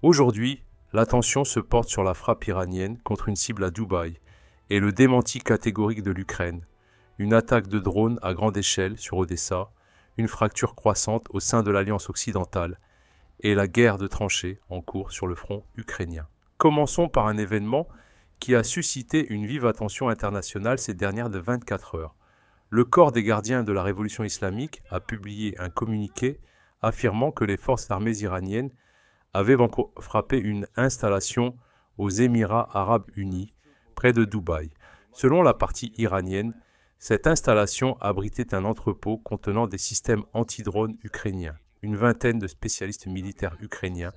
Aujourd'hui, l'attention se porte sur la frappe iranienne contre une cible à Dubaï et le démenti catégorique de l'Ukraine, une attaque de drones à grande échelle sur Odessa, une fracture croissante au sein de l'Alliance occidentale et la guerre de tranchées en cours sur le front ukrainien. Commençons par un événement qui a suscité une vive attention internationale ces dernières de 24 heures. Le corps des gardiens de la révolution islamique a publié un communiqué affirmant que les forces armées iraniennes avaient frappé une installation aux Émirats arabes unis, près de Dubaï. Selon la partie iranienne, cette installation abritait un entrepôt contenant des systèmes anti-drones ukrainiens, une vingtaine de spécialistes militaires ukrainiens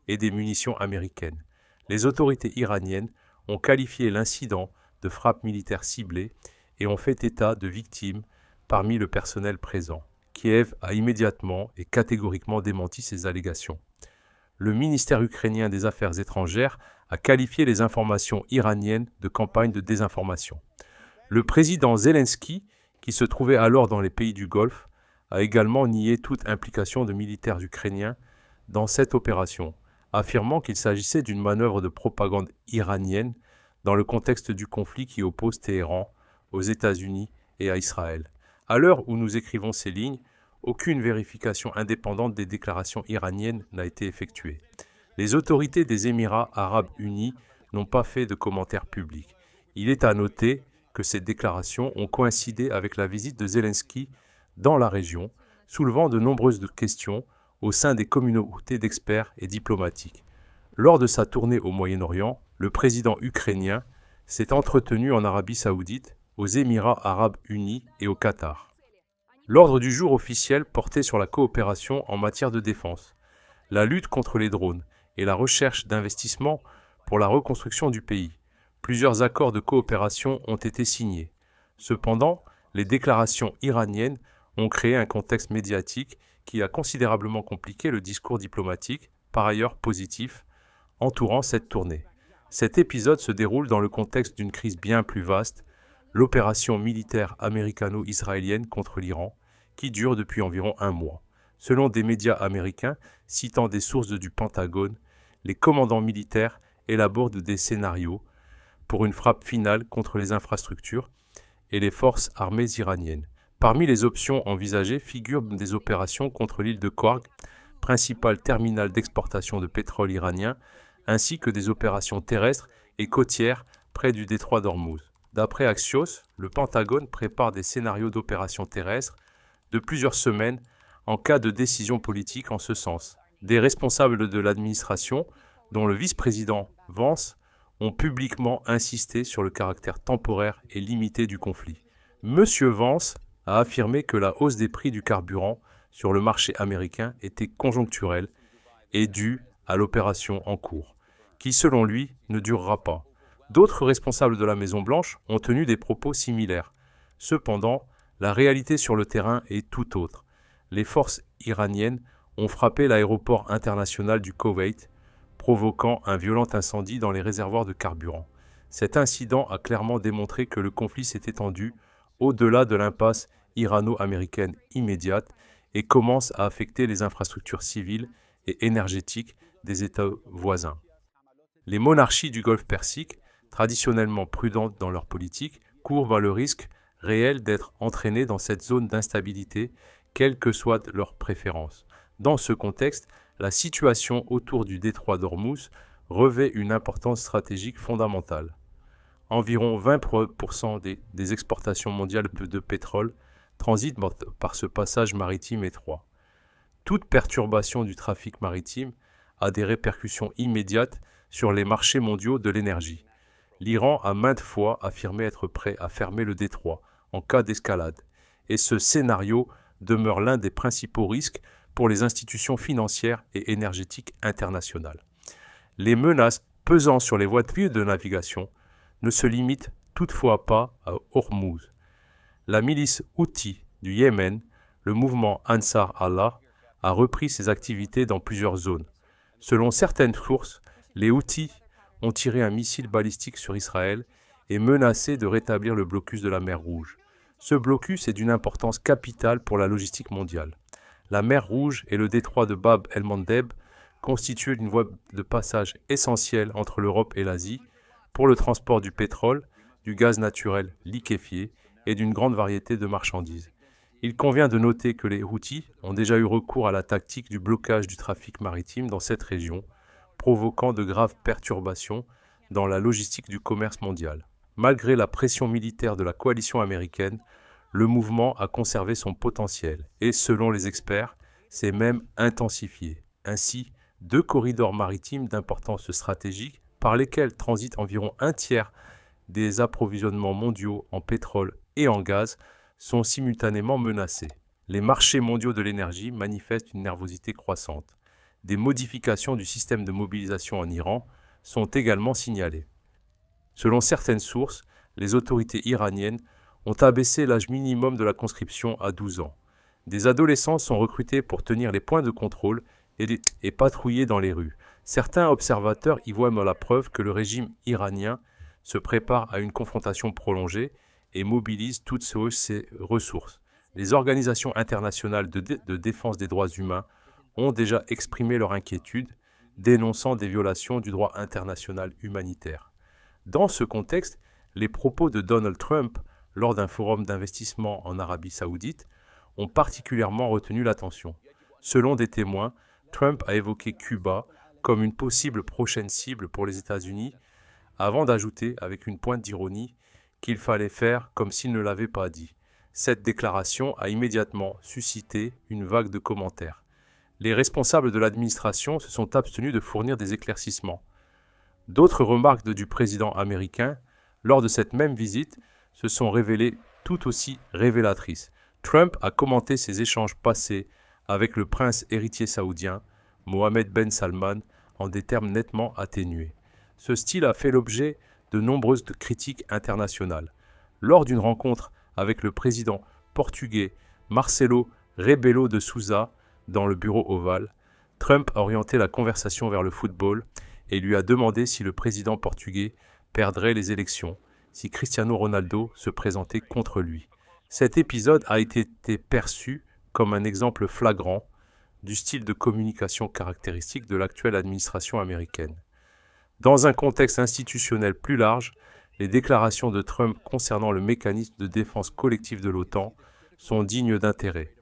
et des munitions américaines. Les autorités iraniennes ont qualifié l'incident de frappe militaire ciblée et ont fait état de victimes parmi le personnel présent. Kiev a immédiatement et catégoriquement démenti ces allégations. Le ministère ukrainien des Affaires étrangères a qualifié les informations iraniennes de campagne de désinformation. Le président Zelensky, qui se trouvait alors dans les pays du Golfe, a également nié toute implication de militaires ukrainiens dans cette opération, affirmant qu'il s'agissait d'une manœuvre de propagande iranienne dans le contexte du conflit qui oppose Téhéran aux États-Unis et à Israël. À l'heure où nous écrivons ces lignes, aucune vérification indépendante des déclarations iraniennes n'a été effectuée. Les autorités des Émirats arabes unis n'ont pas fait de commentaires publics. Il est à noter que ces déclarations ont coïncidé avec la visite de Zelensky dans la région, soulevant de nombreuses questions au sein des communautés d'experts et diplomatiques. Lors de sa tournée au Moyen-Orient, le président ukrainien s'est entretenu en Arabie saoudite, aux Émirats arabes unis et au Qatar. L'ordre du jour officiel portait sur la coopération en matière de défense, la lutte contre les drones et la recherche d'investissements pour la reconstruction du pays. Plusieurs accords de coopération ont été signés. Cependant, les déclarations iraniennes ont créé un contexte médiatique qui a considérablement compliqué le discours diplomatique, par ailleurs positif, entourant cette tournée. Cet épisode se déroule dans le contexte d'une crise bien plus vaste, l'opération militaire américano-israélienne contre l'Iran, qui dure depuis environ un mois. Selon des médias américains, citant des sources du Pentagone, les commandants militaires élaborent des scénarios pour une frappe finale contre les infrastructures et les forces armées iraniennes. Parmi les options envisagées figurent des opérations contre l'île de Korg, principal terminal d'exportation de pétrole iranien, ainsi que des opérations terrestres et côtières près du détroit d'Ormuz. D'après Axios, le Pentagone prépare des scénarios d'opérations terrestres de plusieurs semaines en cas de décision politique en ce sens. Des responsables de l'administration, dont le vice-président Vance, ont publiquement insisté sur le caractère temporaire et limité du conflit. Monsieur Vance a affirmé que la hausse des prix du carburant sur le marché américain était conjoncturelle et due à l'opération en cours, qui selon lui ne durera pas. D'autres responsables de la Maison-Blanche ont tenu des propos similaires. Cependant, la réalité sur le terrain est tout autre. Les forces iraniennes ont frappé l'aéroport international du Koweït, provoquant un violent incendie dans les réservoirs de carburant. Cet incident a clairement démontré que le conflit s'est étendu au-delà de l'impasse irano-américaine immédiate et commence à affecter les infrastructures civiles et énergétiques des États voisins. Les monarchies du Golfe Persique, traditionnellement prudentes dans leur politique, courent le risque réel d'être entraînées dans cette zone d'instabilité, quelle que soit leur préférence. Dans ce contexte, la situation autour du détroit d'Ormuz revêt une importance stratégique fondamentale. Environ 20% des exportations mondiales de pétrole transitent par ce passage maritime étroit. Toute perturbation du trafic maritime a des répercussions immédiates sur les marchés mondiaux de l'énergie. L'Iran a maintes fois affirmé être prêt à fermer le détroit en cas d'escalade, et ce scénario demeure l'un des principaux risques pour les institutions financières et énergétiques internationales. Les menaces pesant sur les voies de navigation ne se limitent toutefois pas à Ormuz. La milice Houthi du Yémen, le mouvement Ansar Allah, a repris ses activités dans plusieurs zones. Selon certaines sources, les Houthis ont tiré un missile balistique sur Israël et menacé de rétablir le blocus de la mer Rouge. Ce blocus est d'une importance capitale pour la logistique mondiale. La mer Rouge et le détroit de Bab el-Mandeb constituait une voie de passage essentielle entre l'Europe et l'Asie pour le transport du pétrole, du gaz naturel liquéfié et d'une grande variété de marchandises. Il convient de noter que les Houthis ont déjà eu recours à la tactique du blocage du trafic maritime dans cette région, provoquant de graves perturbations dans la logistique du commerce mondial. Malgré la pression militaire de la coalition américaine, le mouvement a conservé son potentiel et, selon les experts, s'est même intensifié. Ainsi, 2 corridors maritimes d'importance stratégique par lesquels transitent environ un tiers des approvisionnements mondiaux en pétrole et en gaz sont simultanément menacés. Les marchés mondiaux de l'énergie manifestent une nervosité croissante. Des modifications du système de mobilisation en Iran sont également signalées. Selon certaines sources, les autorités iraniennes ont abaissé l'âge minimum de la conscription à 12 ans. Des adolescents sont recrutés pour tenir les points de contrôle et patrouiller dans les rues. Certains observateurs y voient la preuve que le régime iranien se prépare à une confrontation prolongée et mobilise toutes ses ressources. Les organisations internationales de défense des droits humains ont déjà exprimé leur inquiétude, dénonçant des violations du droit international humanitaire. Dans ce contexte, les propos de Donald Trump lors d'un forum d'investissement en Arabie Saoudite ont particulièrement retenu l'attention. Selon des témoins, Trump a évoqué Cuba comme une possible prochaine cible pour les États-Unis, avant d'ajouter avec une pointe d'ironie qu'il fallait faire comme s'il ne l'avait pas dit. Cette déclaration a immédiatement suscité une vague de commentaires. Les responsables de l'administration se sont abstenus de fournir des éclaircissements. D'autres remarques du président américain, lors de cette même visite, se sont révélées tout aussi révélatrices. Trump a commenté ses échanges passés avec le prince héritier saoudien, Mohammed Ben Salman, en des termes nettement atténués. Ce style a fait l'objet de nombreuses critiques internationales. Lors d'une rencontre avec le président portugais Marcelo Rebelo de Sousa dans le bureau ovale, Trump a orienté la conversation vers le football et lui a demandé si le président portugais perdrait les élections, si Cristiano Ronaldo se présentait contre lui. Cet épisode a été perçu comme un exemple flagrant du style de communication caractéristique de l'actuelle administration américaine. Dans un contexte institutionnel plus large, les déclarations de Trump concernant le mécanisme de défense collective de l'OTAN sont dignes d'intérêt.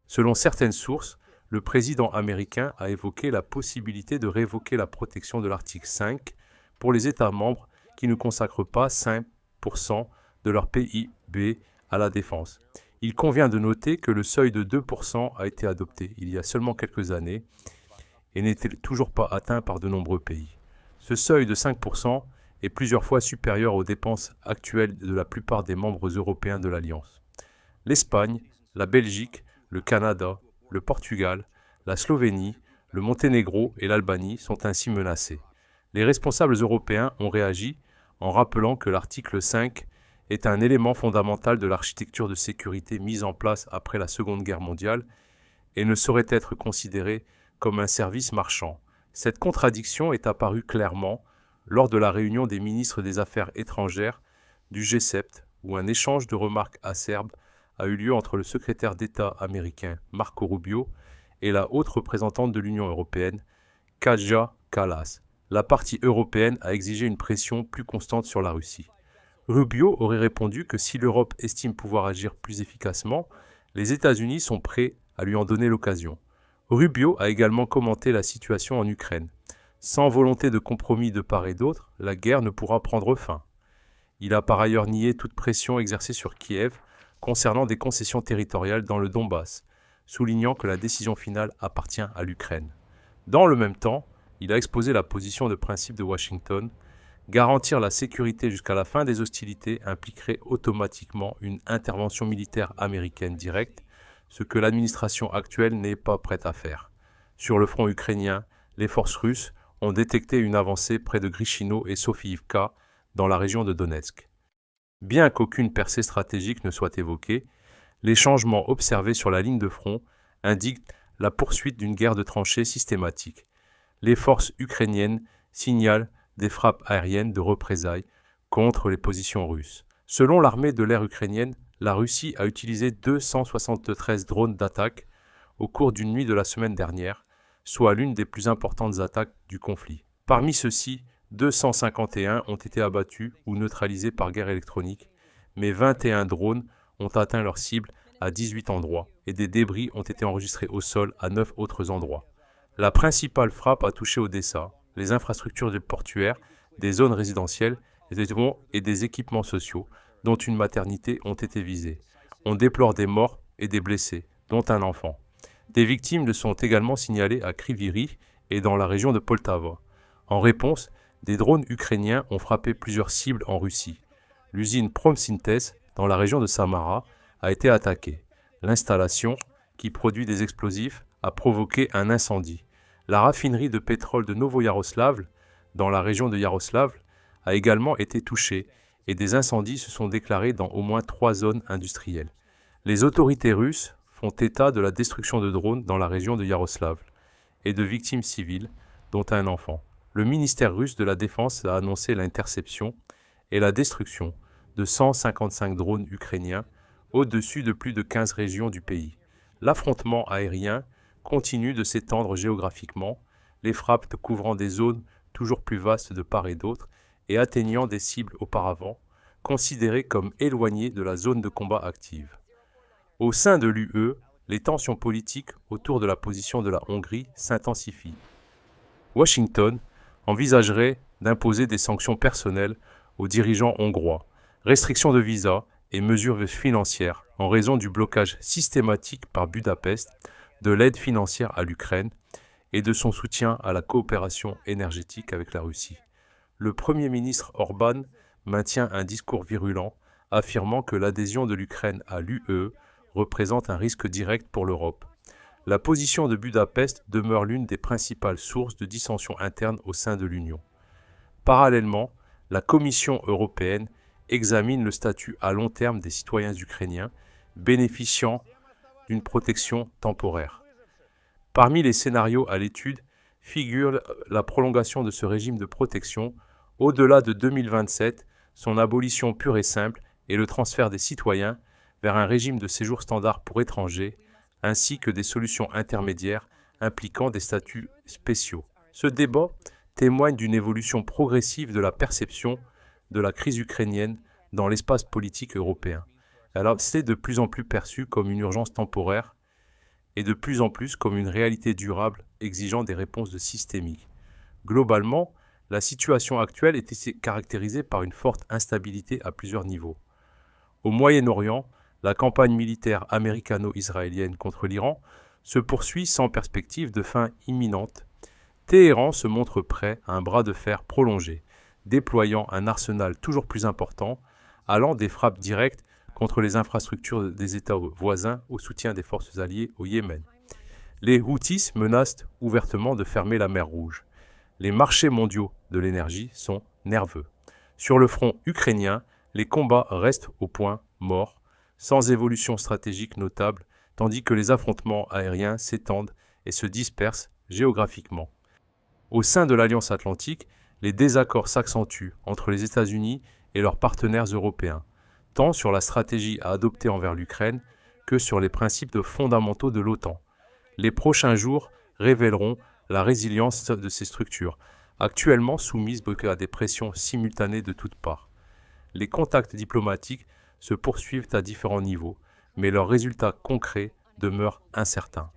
Selon certaines sources, le président américain a évoqué la possibilité de révoquer la protection de l'article 5 pour les États membres qui ne consacrent pas 5% de leur PIB à la défense. Il convient de noter que le seuil de 2% a été adopté il y a seulement quelques années et n'était toujours pas atteint par de nombreux pays. Ce seuil de 5% est plusieurs fois supérieur aux dépenses actuelles de la plupart des membres européens de l'Alliance. L'Espagne, la Belgique, le Canada, le Portugal, la Slovénie, le Monténégro et l'Albanie sont ainsi menacés. Les responsables européens ont réagi en rappelant que l'article 5 est un élément fondamental de l'architecture de sécurité mise en place après la Seconde Guerre mondiale et ne saurait être considéré comme un service marchand. Cette contradiction est apparue clairement lors de la réunion des ministres des Affaires étrangères du G7, où un échange de remarques acerbes a eu lieu entre le secrétaire d'État américain Marco Rubio et la haute représentante de l'Union européenne, Kaja Kallas. La partie européenne a exigé une pression plus constante sur la Russie. Rubio aurait répondu que si l'Europe estime pouvoir agir plus efficacement, les États-Unis sont prêts à lui en donner l'occasion. Rubio a également commenté la situation en Ukraine. Sans volonté de compromis de part et d'autre, la guerre ne pourra prendre fin. Il a par ailleurs nié toute pression exercée sur Kiev concernant des concessions territoriales dans le Donbass, soulignant que la décision finale appartient à l'Ukraine. Dans le même temps, il a exposé la position de principe de Washington. Garantir la sécurité jusqu'à la fin des hostilités impliquerait automatiquement une intervention militaire américaine directe, ce que l'administration actuelle n'est pas prête à faire. Sur le front ukrainien, les forces russes ont détecté une avancée près de Grichino et Sofiivka dans la région de Donetsk. Bien qu'aucune percée stratégique ne soit évoquée, les changements observés sur la ligne de front indiquent la poursuite d'une guerre de tranchées systématique. Les forces ukrainiennes signalent des frappes aériennes de représailles contre les positions russes. Selon l'armée de l'air ukrainienne, la Russie a utilisé 273 drones d'attaque au cours d'une nuit de la semaine dernière, soit l'une des plus importantes attaques du conflit. Parmi ceux-ci, 251 ont été abattus ou neutralisés par guerre électronique, mais 21 drones ont atteint leur cible à 18 endroits et des débris ont été enregistrés au sol à 9 autres endroits. La principale frappe a touché Odessa, les infrastructures portuaires, des zones résidentielles et des équipements sociaux, dont une maternité, ont été visés. On déplore des morts et des blessés, dont un enfant. Des victimes sont également signalées à Kryvyi et dans la région de Poltava. En réponse, des drones ukrainiens ont frappé plusieurs cibles en Russie. L'usine Promsynthes, dans la région de Samara, a été attaquée. L'installation, qui produit des explosifs, a provoqué un incendie. La raffinerie de pétrole de Novoyaroslav, dans la région de Yaroslavl, a également été touchée et des incendies se sont déclarés dans au moins 3 zones industrielles. Les autorités russes font état de la destruction de drones dans la région de Yaroslavl et de victimes civiles, dont un enfant. Le ministère russe de la Défense a annoncé l'interception et la destruction de 155 drones ukrainiens au-dessus de plus de 15 régions du pays. L'affrontement aérien continue de s'étendre géographiquement, les frappes couvrant des zones toujours plus vastes de part et d'autre et atteignant des cibles auparavant considérées comme éloignées de la zone de combat active. Au sein de l'UE, les tensions politiques autour de la position de la Hongrie s'intensifient. Washington envisagerait d'imposer des sanctions personnelles aux dirigeants hongrois, restrictions de visas et mesures financières en raison du blocage systématique par Budapest de l'aide financière à l'Ukraine et de son soutien à la coopération énergétique avec la Russie. Le Premier ministre Orban maintient un discours virulent, affirmant que l'adhésion de l'Ukraine à l'UE représente un risque direct pour l'Europe. La position de Budapest demeure l'une des principales sources de dissensions internes au sein de l'Union. Parallèlement, la Commission européenne examine le statut à long terme des citoyens ukrainiens bénéficiant d'une protection temporaire. Parmi les scénarios à l'étude figure la prolongation de ce régime de protection au-delà de 2027, son abolition pure et simple et le transfert des citoyens vers un régime de séjour standard pour étrangers, ainsi que des solutions intermédiaires impliquant des statuts spéciaux. Ce débat témoigne d'une évolution progressive de la perception de la crise ukrainienne dans l'espace politique européen. Elle est de plus en plus perçue comme une urgence temporaire et de plus en plus comme une réalité durable exigeant des réponses systémiques. Globalement, la situation actuelle est caractérisée par une forte instabilité à plusieurs niveaux. Au Moyen-Orient, la campagne militaire américano-israélienne contre l'Iran se poursuit sans perspective de fin imminente. Téhéran se montre prêt à un bras de fer prolongé, déployant un arsenal toujours plus important, allant des frappes directes contre les infrastructures des États voisins au soutien des forces alliées au Yémen. Les Houthis menacent ouvertement de fermer la mer Rouge. Les marchés mondiaux de l'énergie sont nerveux. Sur le front ukrainien, les combats restent au point mort, sans évolution stratégique notable, tandis que les affrontements aériens s'étendent et se dispersent géographiquement. Au sein de l'Alliance Atlantique, les désaccords s'accentuent entre les États-Unis et leurs partenaires européens, tant sur la stratégie à adopter envers l'Ukraine que sur les principes fondamentaux de l'OTAN. Les prochains jours révéleront la résilience de ces structures, actuellement soumises à des pressions simultanées de toutes parts. Les contacts diplomatiques se poursuivent à différents niveaux, mais leurs résultats concrets demeurent incertains.